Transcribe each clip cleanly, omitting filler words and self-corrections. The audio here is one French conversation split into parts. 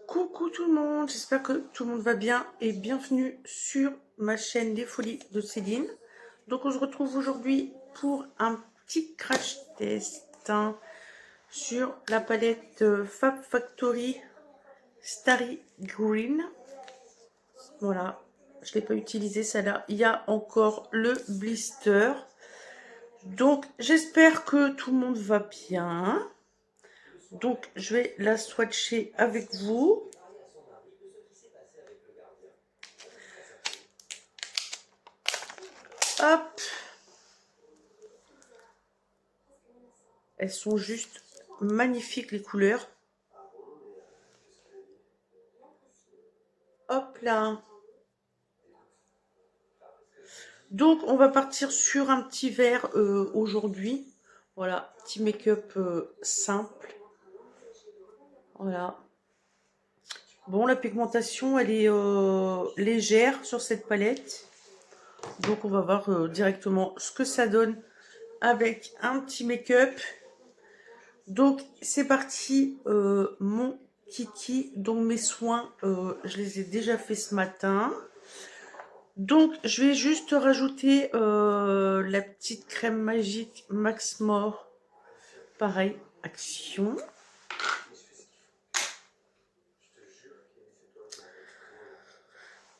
Coucou tout le monde, j'espère que tout le monde va bien et bienvenue sur ma chaîne des Folies de Céline. Donc on se retrouve aujourd'hui pour un petit crash test sur la palette Fab Factory Starry Green. Voilà, je ne l'ai pas utilisé celle-là, il y a encore le blister. Donc j'espère que tout le monde va bien. Donc je vais la swatcher avec vous. Hop. Elles sont juste magnifiques les couleurs. Hop là. Donc on va partir sur un petit verre aujourd'hui. Voilà, petit make-up simple. Voilà. Bon, la pigmentation elle est légère sur cette palette. Donc on va voir directement ce que ça donne avec un petit make-up. Donc c'est parti, mon kiki. Donc mes soins, je les ai déjà fait ce matin. Donc je vais juste rajouter la petite crème magique Max More. Pareil, action.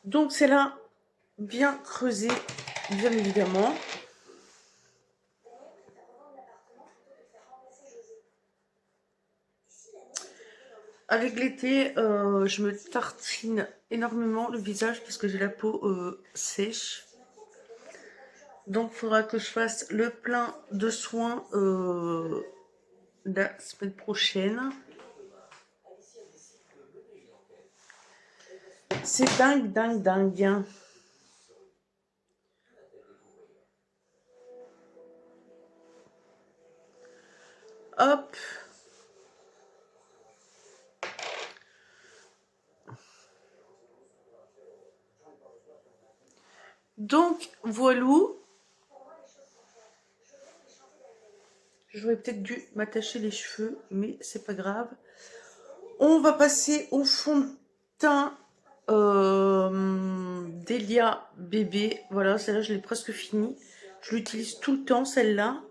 Donc c'est là bien creusé, bien évidemment. Avec l'été, je me tartine énormément le visage parce que j'ai la peau sèche. Donc il faudra que je fasse le plein de soins la semaine prochaine. C'est dingue, dingue, dingue. Hop. Donc, voilou. J'aurais peut-être dû m'attacher les cheveux, mais c'est pas grave. On va passer au fond de teint Delia bébé. Voilà, celle-là, je l'ai presque finie. Je l'utilise tout le temps, celle-là.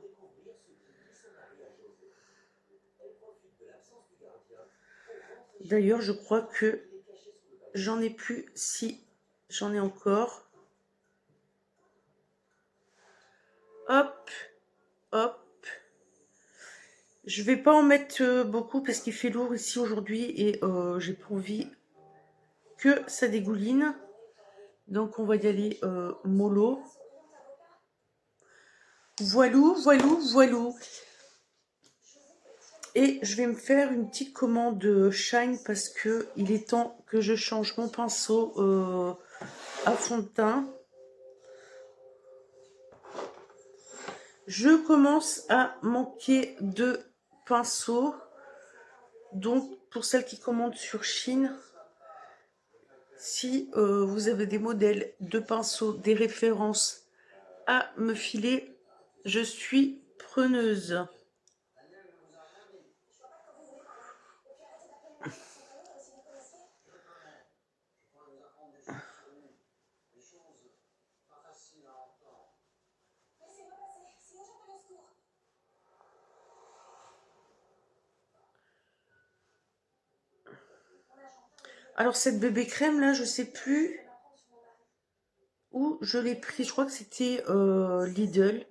D'ailleurs, je crois que j'en ai plus. Si, j'en ai encore. Hop, hop. Je vais pas en mettre beaucoup parce qu'il fait lourd ici aujourd'hui et j'ai pas envie que ça dégouline. Donc on va y aller mollo. Voilou, voilou, voilou. Et je vais me faire une petite commande Shine parce que il est temps que je change mon pinceau à fond de teint. Je commence à manquer de pinceaux. Donc pour celles qui commandent sur Chine, si vous avez des modèles de pinceaux, des références à me filer, je suis preneuse. Alors cette bébé crème là, je sais plus où je l'ai pris. Je crois que c'était Lidl,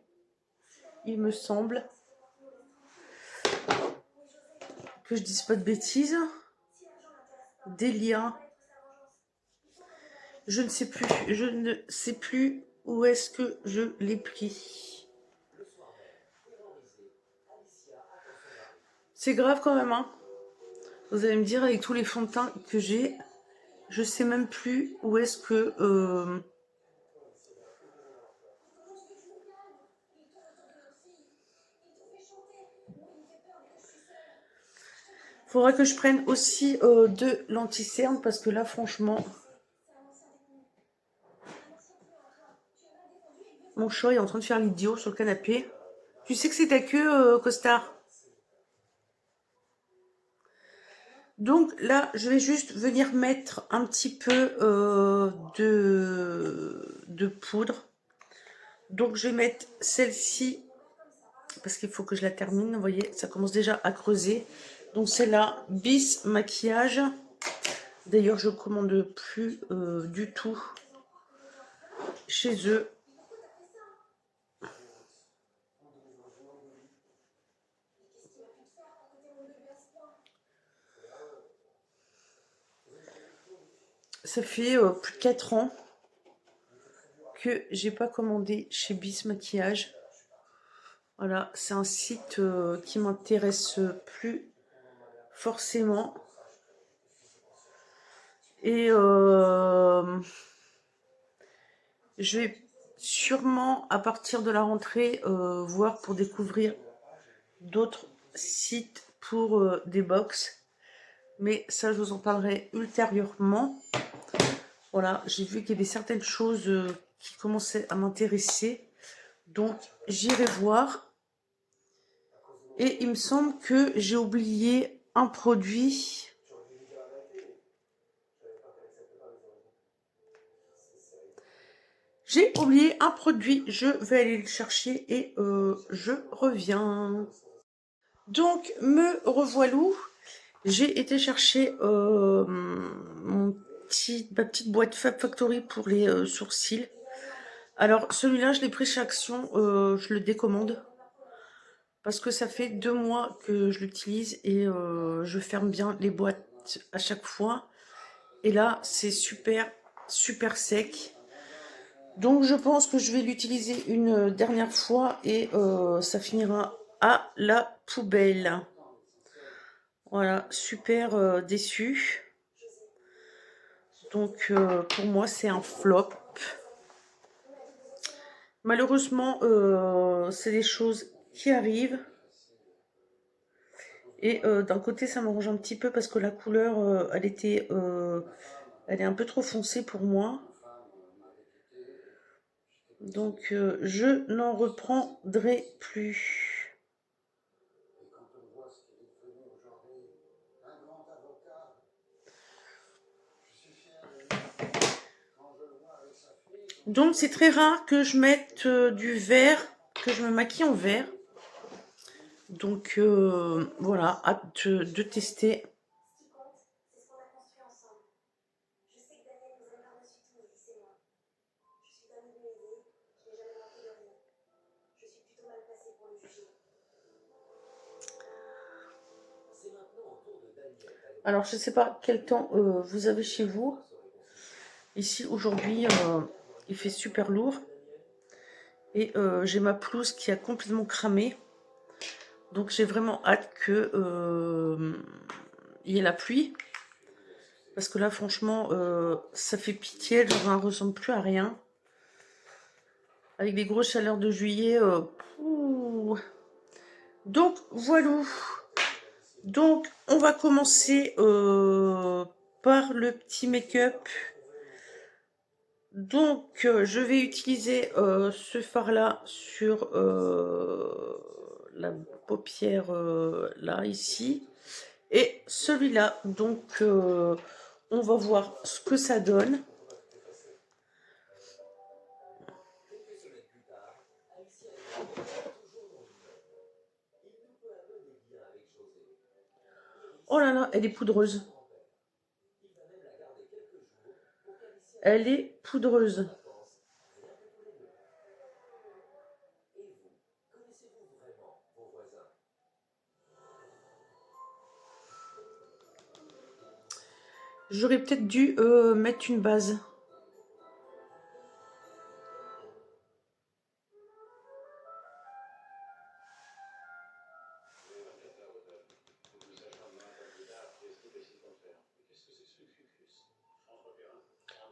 il me semble. Que je dise pas de bêtises. Delia. Je ne sais plus. Je ne sais plus où est-ce que je l'ai pris. C'est grave quand même, hein. Vous allez me dire, avec tous les fonds de teint que j'ai, je sais même plus où est-ce que... Faudra que je prenne aussi de l'anti-cerne parce que là, franchement, mon chat est en train de faire l'idiot sur le canapé. Tu sais que c'est ta queue, costard? Donc là, je vais juste venir mettre un petit peu de poudre. Donc je vais mettre celle-ci, parce qu'il faut que je la termine, vous voyez, ça commence déjà à creuser. Donc c'est la Bis Maquillage. D'ailleurs, je commande plus du tout chez eux. Ça fait plus de 4 ans que j'ai pas commandé chez Bis Maquillage. Voilà, c'est un site qui m'intéresse plus forcément. Et je vais sûrement, à partir de la rentrée, voir pour découvrir d'autres sites pour des box. Mais ça, je vous en parlerai ultérieurement. Voilà, j'ai vu qu'il y avait certaines choses qui commençaient à m'intéresser. Donc, j'irai voir. Et il me semble que j'ai oublié un produit. J'ai oublié un produit. Je vais aller le chercher et je reviens. Donc, me revoilou. J'ai été chercher ma petite boîte Fab Factory pour les sourcils. Alors, celui-là, je l'ai pris chez Action. Je le décommande. Parce que ça fait 2 mois que je l'utilise et je ferme bien les boîtes à chaque fois. Et là, c'est super, super sec. Donc, je pense que je vais l'utiliser une dernière fois et ça finira à la poubelle. Voilà, super déçue. Donc, pour moi, c'est un flop. Malheureusement, c'est des choses qui arrivent. Et d'un côté, ça m'arrange un petit peu parce que la couleur, elle est un peu trop foncée pour moi. Donc, je n'en reprendrai plus. Donc, c'est très rare que je mette du vert, que je me maquille en vert. Donc, voilà, hâte de tester. Alors, je ne sais pas quel temps vous avez chez vous. Ici, aujourd'hui, il fait super lourd. Et j'ai ma pelouse qui a complètement cramé. Donc, j'ai vraiment hâte que il y ait la pluie. Parce que là, franchement, ça fait pitié. Le jardin ne ressemble plus à rien. Avec les grosses chaleurs de juillet. Donc, voilà. Donc, on va commencer par le petit make-up. Donc, je vais utiliser ce fard-là sur la paupière, là, ici. Et celui-là, donc, on va voir ce que ça donne. Oh là là, elle est poudreuse. Elle est poudreuse. J'aurais peut-être dû mettre une base.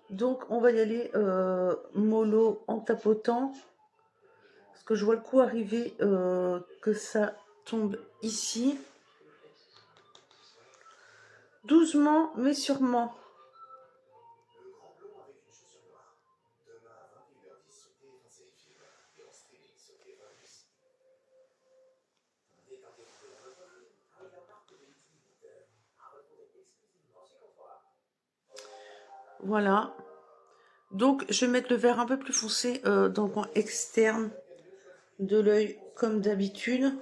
Donc, on va y aller mollo en tapotant. Parce que je vois le coup arriver que ça tombe ici. Doucement, mais sûrement. Voilà. Donc, je vais mettre le vert un peu plus foncé dans le coin externe de l'œil, comme d'habitude.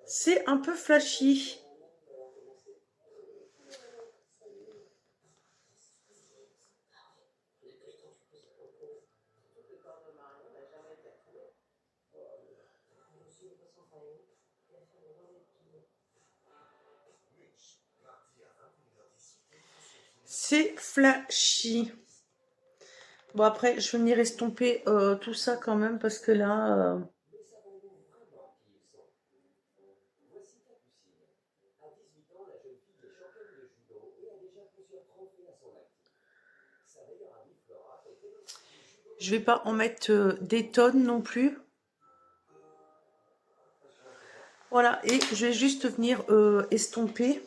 C'est un peu flashy. C'est flashy. Bon, après, je vais venir estomper tout ça quand même parce que là... je vais pas en mettre des tonnes non plus. Voilà, et je vais juste venir estomper.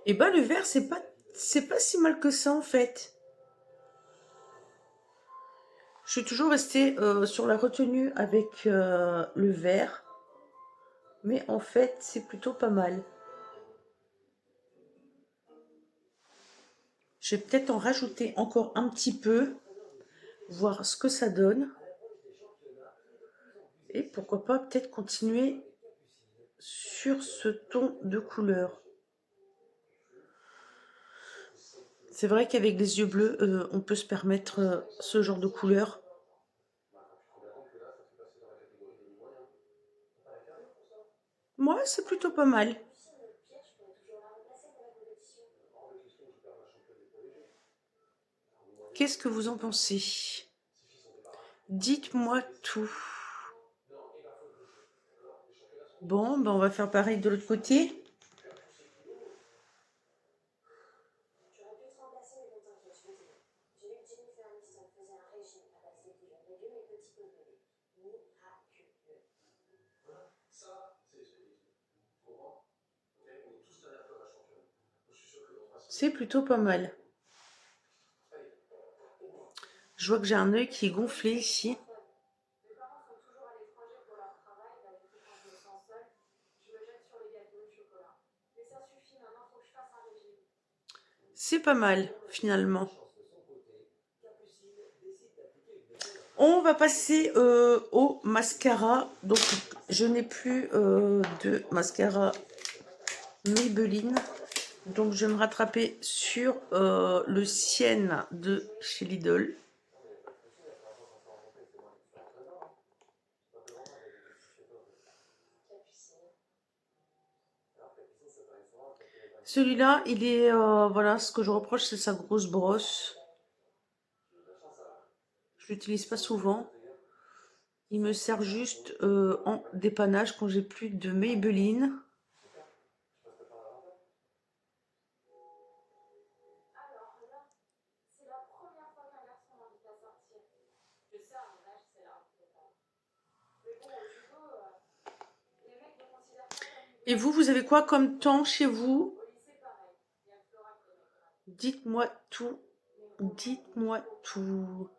Et ben le vert, c'est pas si mal que ça en fait. Je suis toujours restée sur la retenue avec le vert. Mais en fait, c'est plutôt pas mal. Je vais peut-être en rajouter encore un petit peu. Voir ce que ça donne. Et pourquoi pas peut-être continuer sur ce ton de couleur. C'est vrai qu'avec les yeux bleus, on peut se permettre ce genre de couleur. Moi, c'est plutôt pas mal. Qu'est-ce que vous en pensez? Dites-moi tout. Bon, ben on va faire pareil de l'autre côté. C'est plutôt pas mal. Je vois que j'ai un œil qui est gonflé ici. C'est pas mal, finalement. On va passer au mascara. Donc, je n'ai plus de mascara Maybelline. Donc, je vais me rattraper sur le Sienne de chez Lidl. Celui-là, il est... voilà, ce que je reproche, c'est sa grosse brosse. Je l'utilise pas souvent. Il me sert juste en dépannage quand j'ai plus de Maybelline. Et vous avez quoi comme temps chez vous? Dites-moi tout. Dites-moi tout.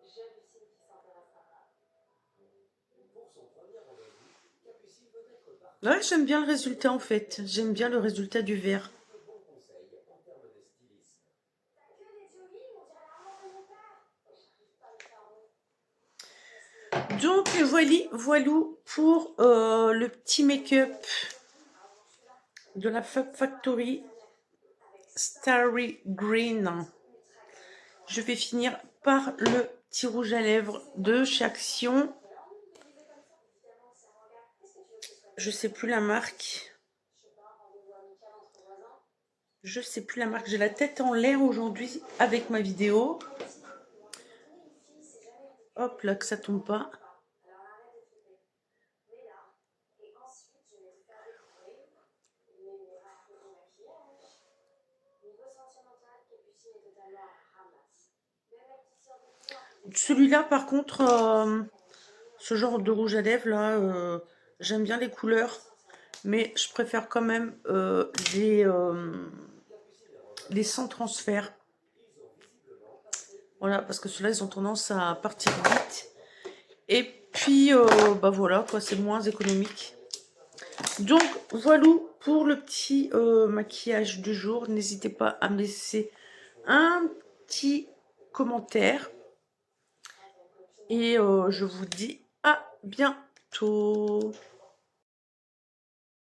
Ouais, j'aime bien le résultat en fait. J'aime bien le résultat du verre. Donc voilou pour le petit make-up de la Fab Factory Starry Green. Je vais finir par le petit rouge à lèvres de chez Action. Je sais plus la marque. Je sais plus la marque. J'ai la tête en l'air aujourd'hui avec ma vidéo. Hop là, que ça tombe pas. Celui-là, par contre, ce genre de rouge à lèvres là, j'aime bien les couleurs. mais je préfère quand même les sans transfert. Voilà, parce que ceux-là, ils ont tendance à partir vite. Et puis, bah voilà, quoi, c'est moins économique. Donc, voilà pour le petit maquillage du jour. N'hésitez pas à me laisser un petit commentaire. Et je vous dis à bientôt.